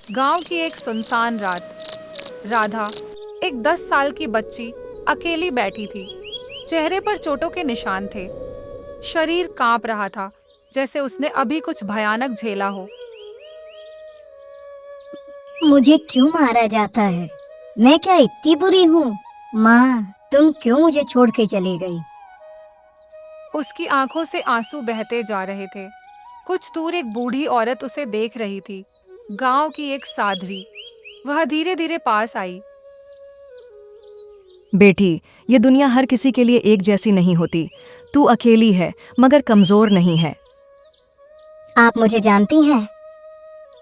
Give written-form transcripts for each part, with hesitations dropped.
गांव की एक सुनसान रात। राधा, एक 10 साल की बच्ची, अकेली बैठी थी। चेहरे पर चोटों के निशान थे। शरीर कांप रहा था, जैसे उसने अभी कुछ भयानक झेला हो। मुझे क्यों मारा जाता है? मैं क्या इतनी बुरी हूँ? माँ, तुम क्यों मुझे छोड़ के चली गई? उसकी आंखों से आंसू बहते जा रहे थे। कुछ दूर एक बूढ़ी औरत उसे देख रही थी। गांव की एक साध्वी। वह धीरे धीरे पास आई। बेटी, ये दुनिया हर किसी के लिए एक जैसी नहीं होती। तू अकेली है, मगर कमजोर नहीं है। आप मुझे जानती हैं?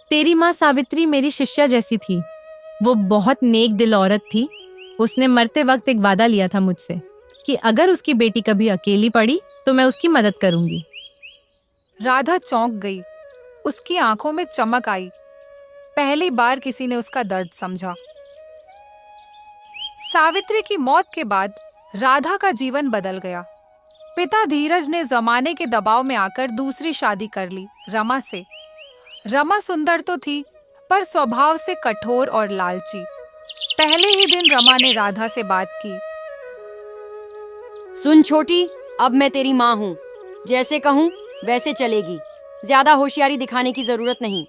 तेरी माँ सावित्री मेरी शिष्या जैसी थी। वो बहुत नेक दिल औरत थी। उसने मरते वक्त एक वादा लिया था मुझसे कि अगर उसकी बेटी कभी अकेली पड़ी तो मैं उसकी मदद करूंगी। राधा चौंक गई। उसकी आंखों में चमक आई। पहली बार किसी ने उसका दर्द समझा। सावित्री की मौत के बाद राधा का जीवन बदल गया। पिता धीरज ने जमाने के दबाव में आकर दूसरी शादी कर ली, रमा से। रमा सुंदर तो थी, पर स्वभाव से कठोर और लालची। पहले ही दिन रमा ने राधा से बात की। सुन छोटी, अब मैं तेरी माँ हूँ। जैसे कहूँ वैसे चलेगी। ज्यादा होशियारी दिखाने की जरूरत नहीं।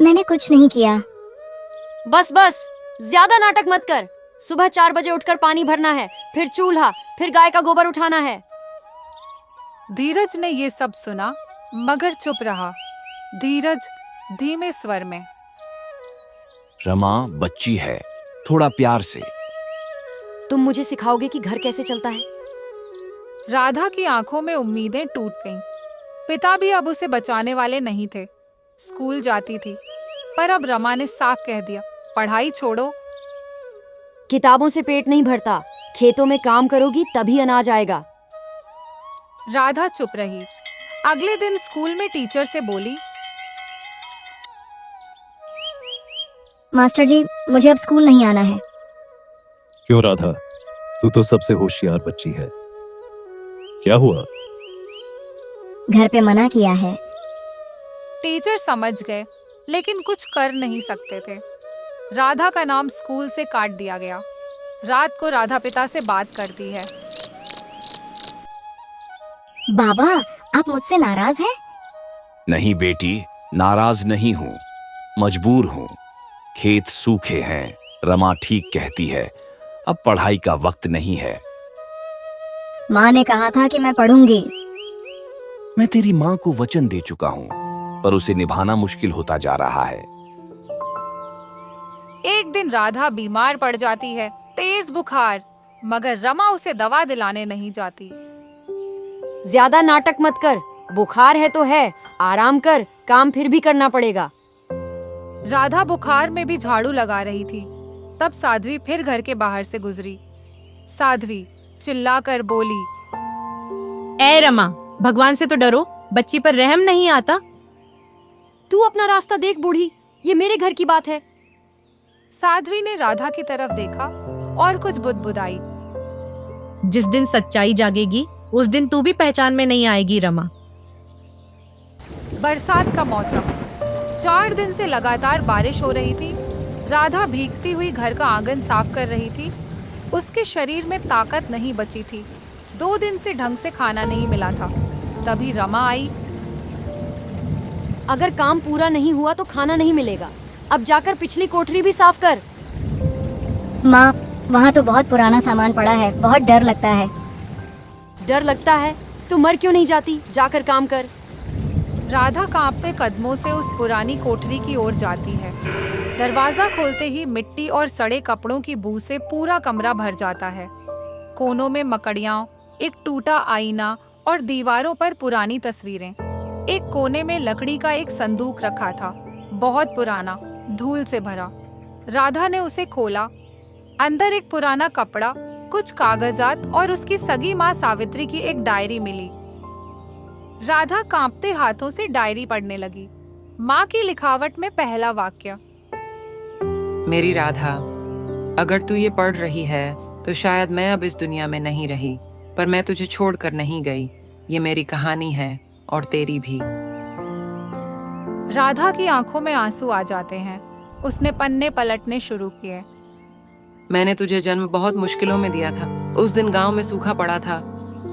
मैंने कुछ नहीं किया। बस बस, ज्यादा नाटक मत कर। सुबह 4 बजे उठकर पानी भरना है, फिर चूल्हा, फिर गाय का गोबर उठाना है। धीरज ने ये सब सुना, मगर चुप रहा। धीरज धीमे स्वर में, रमा बच्ची है, थोड़ा प्यार से। तुम मुझे सिखाओगे कि घर कैसे चलता है? राधा की आंखों में उम्मीदें टूट गईं। पिता भी अब उसे बचाने वाले नहीं थे। स्कूल जाती थी, पर अब रमा ने साफ कह दिया, पढ़ाई छोड़ो। किताबों से पेट नहीं भरता। खेतों में काम करोगी तभी अनाज आएगा। राधा चुप रही। अगले दिन स्कूल में टीचर से बोली, मास्टर जी, मुझे अब स्कूल नहीं आना है। क्यों राधा, तू तो सबसे होशियार बच्ची है। क्या हुआ? घर पे मना किया है। टीचर समझ गए, लेकिन कुछ कर नहीं सकते थे। राधा का नाम स्कूल से काट दिया गया। रात को राधा पिता से बात करती है। बाबा, आप मुझसे नाराज हैं? नहीं बेटी, नाराज नहीं हूँ, मजबूर हूँ। खेत सूखे हैं, रमा ठीक कहती है। अब पढ़ाई का वक्त नहीं है। माँ ने कहा था कि मैं पढ़ूंगी। मैं तेरी माँ को वचन दे चुका हूँ, पर उसे निभाना मुश्किल होता जा रहा है। एक दिन राधा बीमार पड़ जाती है, तेज बुखार, मगर रमा उसे दवा दिलाने नहीं जाती। ज्यादा नाटक मत कर। बुखार है तो है, आराम कर, काम फिर भी करना पड़ेगा। राधा बुखार में भी झाड़ू लगा रही थी। तब साध्वी फिर घर के बाहर से गुजरी। साध्वी चिल्लाकर बोली, ए रमा, भगवान से तो डरो, बच्ची पर रहम नहीं आता। तू अपना रास्ता देख बूढ़ी, ये मेरे घर की बात है। साध्वी ने राधा की तरफ देखा और कुछ बुदबुदाई। जिस दिन सच्चाई जागेगी उस दिन तू भी पहचान में नहीं आएगी रमा। बरसात का मौसम। 4 दिन से लगातार बारिश हो रही थी। राधा भीगती हुई घर का आंगन साफ कर रही थी। उसके शरीर में ताकत नहीं बची थी। 2 दिन से ढंग से खाना नहीं मिला था। तभी रमा आई। अगर काम पूरा नहीं हुआ तो खाना नहीं मिलेगा। अब जाकर पिछली कोठरी भी साफ कर। माँ, वहाँ तो बहुत पुराना सामान पड़ा है, बहुत डर लगता है। डर लगता है तो मर क्यों नहीं जाती? जाकर काम कर। राधा कांपते कदमों से उस पुरानी कोठरी की ओर जाती है। दरवाजा खोलते ही मिट्टी और सड़े कपड़ों की बू से पूरा कमरा भर जाता है। कोनों में मकड़ियाँ, एक टूटा आईना और दीवारों पर पुरानी तस्वीरें। एक कोने में लकड़ी का एक संदूक रखा था, बहुत पुराना, धूल से भरा। राधा ने उसे खोला। अंदर एक पुराना कपड़ा, कुछ कागजात और उसकी सगी माँ सावित्री की एक डायरी मिली। राधा कांपते हाथों से डायरी पढ़ने लगी। माँ की लिखावट में पहला वाक्य, मेरी राधा, अगर तू ये पढ़ रही है तो शायद मैं अब इस दुनिया में नहीं रही, पर मैं तुझे छोड़कर नहीं गई। ये मेरी कहानी है और तेरी भी। राधा की आंखों में आंसू आ जाते हैं। उसने पन्ने पलटने शुरू किए। मैंने तुझे जन्म बहुत मुश्किलों में दिया था। उस दिन गांव में सूखा पड़ा था,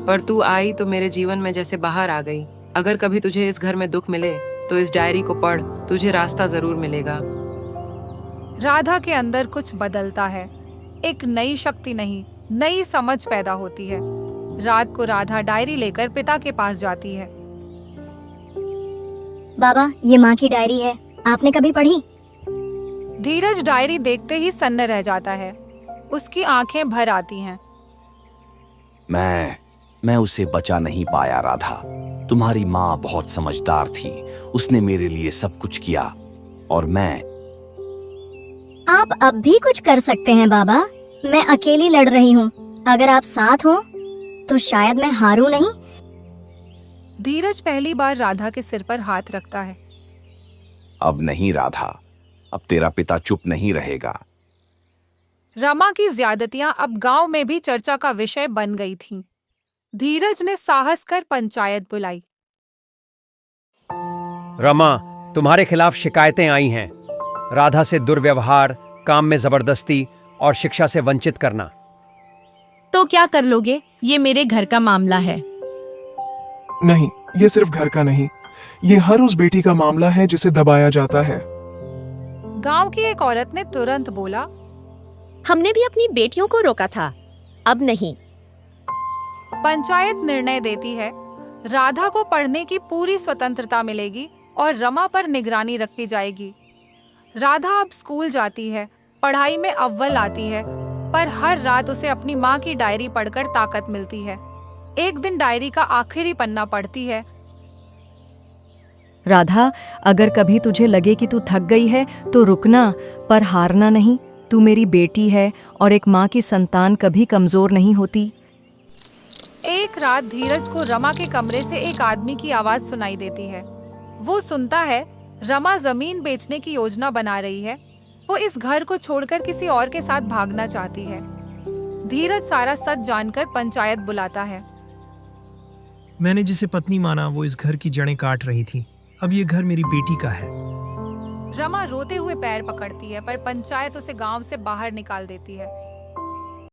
पर तू आई तो मेरे जीवन में जैसे बाहर आ गई। अगर कभी तुझे इस घर में दुख मिले तो इस डायरी को पढ़, तुझे रास्ता जरूर मिलेगा। राधा के अंदर कुछ बदलता है। एक नई शक्ति नहीं, नई समझ पैदा होती है। रात को राधा डायरी लेकर पिता के पास जाती है। बाबा, ये माँ की डायरी है, आपने कभी पढ़ी? धीरज डायरी देखते ही सन्न रह जाता है। उसकी आंखें भर आती हैं। मैं उसे बचा नहीं पाया राधा। तुम्हारी माँ बहुत समझदार थी, उसने मेरे लिए सब कुछ किया। और मैं आप अब भी कुछ कर सकते हैं बाबा। मैं अकेली लड़ रही हूँ, अगर आप साथ हो तो शायद मैं हारूं नहीं। धीरज पहली बार राधा के सिर पर हाथ रखता है। अब नहीं राधा, अब तेरा पिता चुप नहीं रहेगा। रमा की ज्यादतियां अब गांव में भी चर्चा का विषय बन गई थीं। धीरज ने साहस कर पंचायत बुलाई। रमा, तुम्हारे खिलाफ शिकायतें आई हैं। राधा से दुर्व्यवहार, काम में जबरदस्ती और शिक्षा से वंचित करना। तो क्या कर लोगे? ये मेरे घर का मामला है। नहीं, ये सिर्फ घर का नहीं, ये हर उस बेटी का मामला है जिसे दबाया जाता है। गांव की एक औरत ने तुरंत बोला, हमने भी अपनी बेटियों को रोका था, अब नहीं। पंचायत निर्णय देती है राधा को पढ़ने की पूरी स्वतंत्रता मिलेगी और रमा पर निगरानी रखी जाएगी। राधा अब स्कूल जाती है, पढ़ाई में अव्वल आती है, पर हर रात उसे अपनी माँ की डायरी पढ़कर ताकत मिलती है। एक दिन डायरी का आखिरी पन्ना पढ़ती है। राधा, अगर कभी तुझे लगे कि तू थक गई है तो रुकना, पर हारना नहीं। तू मेरी बेटी है और एक माँ की संतान कभी कमजोर नहीं होती। एक रात धीरज को रमा के कमरे से एक आदमी की आवाज सुनाई देती है। वो सुनता है रमा जमीन बेचने की योजना बना रही है। वो इस घर को छोड़कर किसी और के साथ भागना चाहती है। धीरज सारा सच जानकर पंचायत बुलाता है। मैंने जिसे पत्नी माना वो इस घर की जड़ें काट रही थी। अब ये घर मेरी बेटी का है। रमा रोते हुए पैर पकड़ती है, पर पंचायत उसे गांव से बाहर निकाल देती है।